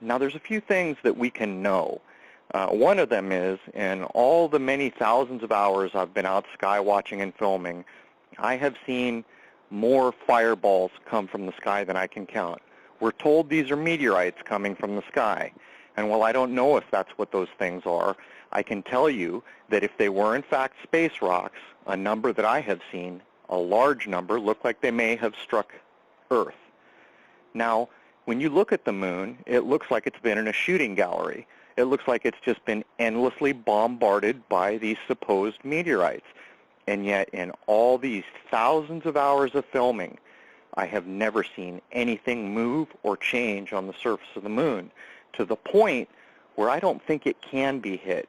Now, there's a few things that we can know. One of them is, in all the many thousands of hours I've been out sky watching and filming, I have seen more fireballs come from the sky than I can count. We're told these are meteorites coming from the sky. And while I don't know if that's what those things are, I can tell you that if they were in fact space rocks, a number that I have seen, a large number, look like they may have struck Earth. Now, when you look at the moon, it looks like it's been in a shooting gallery. It looks like it's just been endlessly bombarded by these supposed meteorites. And yet, in all these thousands of hours of filming, I have never seen anything move or change on the surface of the moon, to the point where I don't think it can be hit.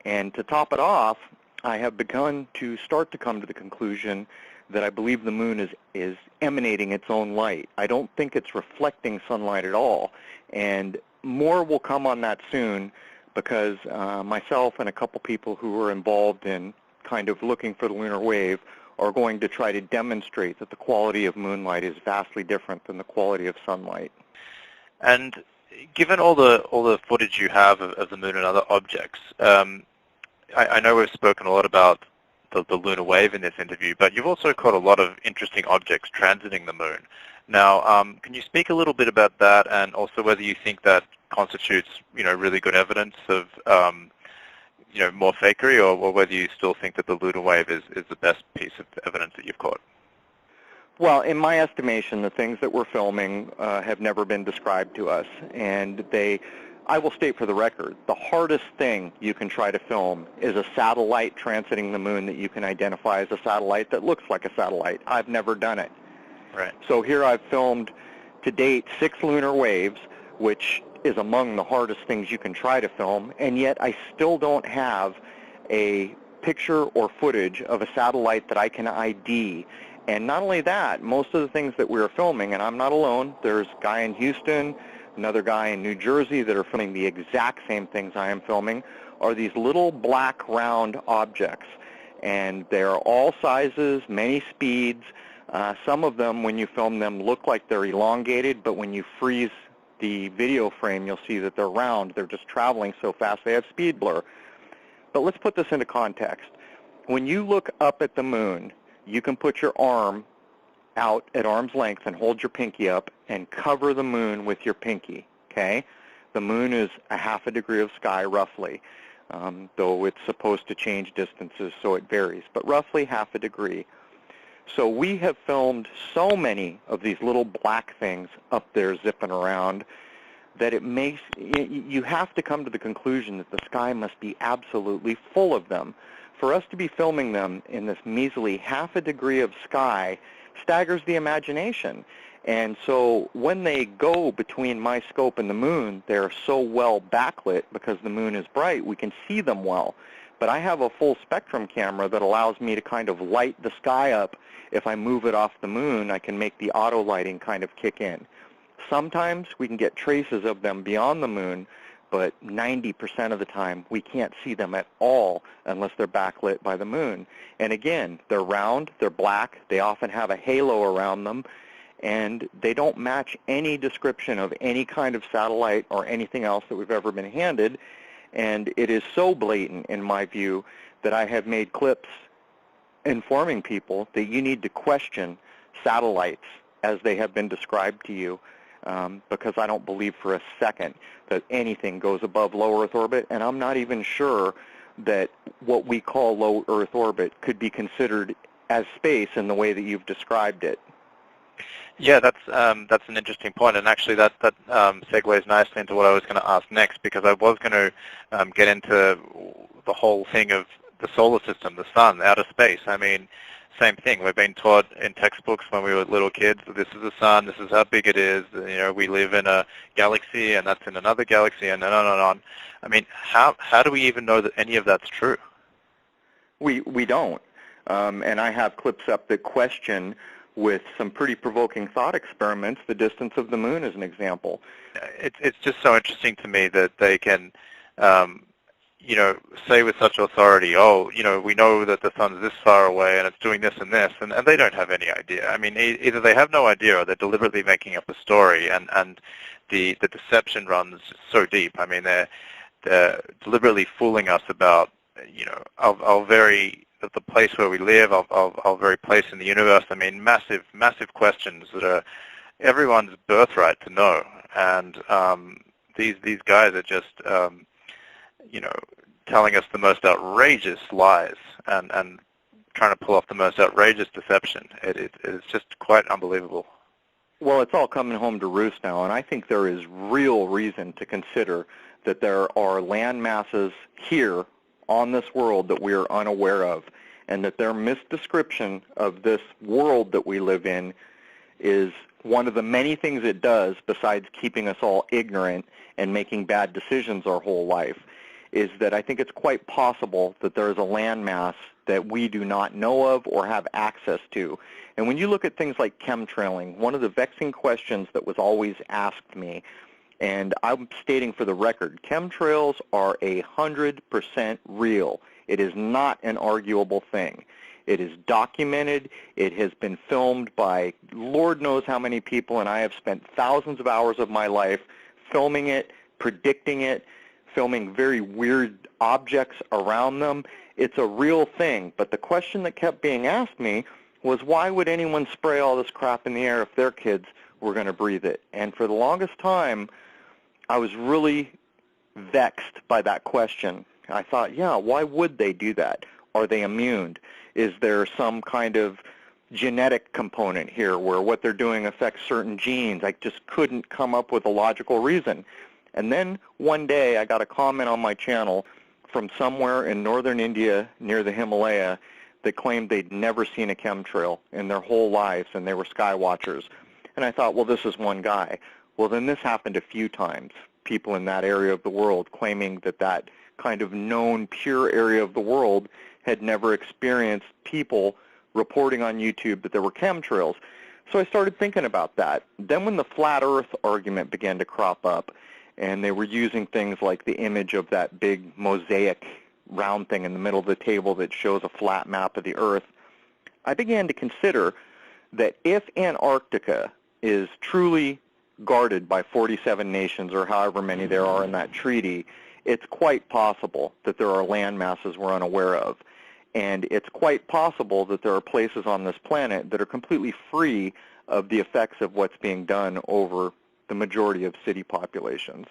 And to top it off, I have begun to start to come to the conclusion that I believe the moon is emanating its own light. I don't think it's reflecting sunlight at all. And more will come on that soon, because myself and a couple people who were involved in kind of looking for the lunar wave are going to try to demonstrate that the quality of moonlight is vastly different than the quality of sunlight. And given all the footage you have of the moon and other objects, I know we've spoken a lot about the lunar wave in this interview, but you've also caught a lot of interesting objects transiting the moon. Now, can you speak a little bit about that, and also whether you think that constitutes, really good evidence of, more fakery, or whether you still think that the lunar wave is the best piece of evidence that you've caught? Well, in my estimation, the things that we're filming have never been described to us, and I will state for the record, the hardest thing you can try to film is a satellite transiting the moon that you can identify as a satellite that looks like a satellite. I've never done it. Right. So here I've filmed to date 6 lunar waves, which is among the hardest things you can try to film, and yet I still don't have a picture or footage of a satellite that I can ID. And not only that, most of the things that we're filming, and I'm not alone, there's a guy in Houston, another guy in New Jersey that are filming the exact same things I am filming, are these little black round objects. And they're all sizes, many speeds. Some of them, when you film them, look like they're elongated, but when you freeze the video frame, you'll see that they're round. They're just traveling so fast they have speed blur. But let's put this into context. When you look up at the moon, you can put your arm out at arm's length and hold your pinky up and cover the moon with your pinky, okay? The moon is a half a degree of sky, roughly, though it's supposed to change distances, so it varies, but roughly half a degree. So we have filmed so many of these little black things up there zipping around that you have to come to the conclusion that the sky must be absolutely full of them. For us to be filming them in this measly half a degree of sky staggers the imagination. And so when they go between my scope and the moon, they're so well backlit because the moon is bright, we can see them well. But I have a full spectrum camera that allows me to kind of light the sky up. If I move it off the moon, I can make the auto lighting kind of kick in. Sometimes we can get traces of them beyond the moon, but 90% of the time we can't see them at all unless they're backlit by the moon. And again, they're round, they're black, they often have a halo around them, and they don't match any description of any kind of satellite or anything else that we've ever been handed. And it is so blatant, in my view, that I have made clips informing people that you need to question satellites as they have been described to you, because I don't believe for a second that anything goes above low Earth orbit, and I'm not even sure that what we call low Earth orbit could be considered as space in the way that you've described it. Yeah, that's an interesting point, and actually that segues nicely into what I was going to ask next, because I was going to get into the whole thing of the solar system, the sun, outer space. I mean, same thing. We've been taught in textbooks when we were little kids that this is the sun, this is how big it is. We live in a galaxy, and that's in another galaxy, and on and on. I mean, how do we even know that any of that's true? We don't, and I have clips up that question, with some pretty provoking thought experiments, the distance of the moon as an example. It's just so interesting to me that they can, say with such authority, we know that the sun's this far away and it's doing this and this, and they don't have any idea. I mean, either they have no idea or they're deliberately making up a story, and the deception runs so deep. I mean, they're deliberately fooling us about, the place where we live, our very place in the universe. I mean, massive questions that are everyone's birthright to know. And these guys are just, telling us the most outrageous lies and trying to pull off the most outrageous deception. It's just quite unbelievable. Well, it's all coming home to roost now, and I think there is real reason to consider that there are land masses here on this world that we are unaware of, and that their misdescription of this world that we live in is one of the many things it does besides keeping us all ignorant and making bad decisions our whole life, is that I think it's quite possible that there is a landmass that we do not know of or have access to. And when you look at things like chemtrailing, one of the vexing questions that was always asked me, and I'm stating for the record, chemtrails are 100% real. It is not an arguable thing. It is documented. It has been filmed by Lord knows how many people, and I have spent thousands of hours of my life filming it, predicting it, filming very weird objects around them. It's a real thing. But the question that kept being asked me was, why would anyone spray all this crap in the air if their kids were going to breathe it? And for the longest time, I was really vexed by that question. I thought, yeah, why would they do that? Are they immune? Is there some kind of genetic component here where what they're doing affects certain genes? I just couldn't come up with a logical reason. And then one day I got a comment on my channel from somewhere in northern India near the Himalaya that claimed they'd never seen a chemtrail in their whole lives, and they were sky watchers. And I thought, well, this is one guy. Well, then this happened a few times, people in that area of the world claiming that that kind of known pure area of the world had never experienced people reporting on YouTube that there were chemtrails. So I started thinking about that. Then when the flat earth argument began to crop up, and they were using things like the image of that big mosaic round thing in the middle of the table that shows a flat map of the earth, I began to consider that if Antarctica is truly guarded by 47 nations or however many there are in that treaty, it's quite possible that there are land masses we're unaware of. And it's quite possible that there are places on this planet that are completely free of the effects of what's being done over the majority of city populations.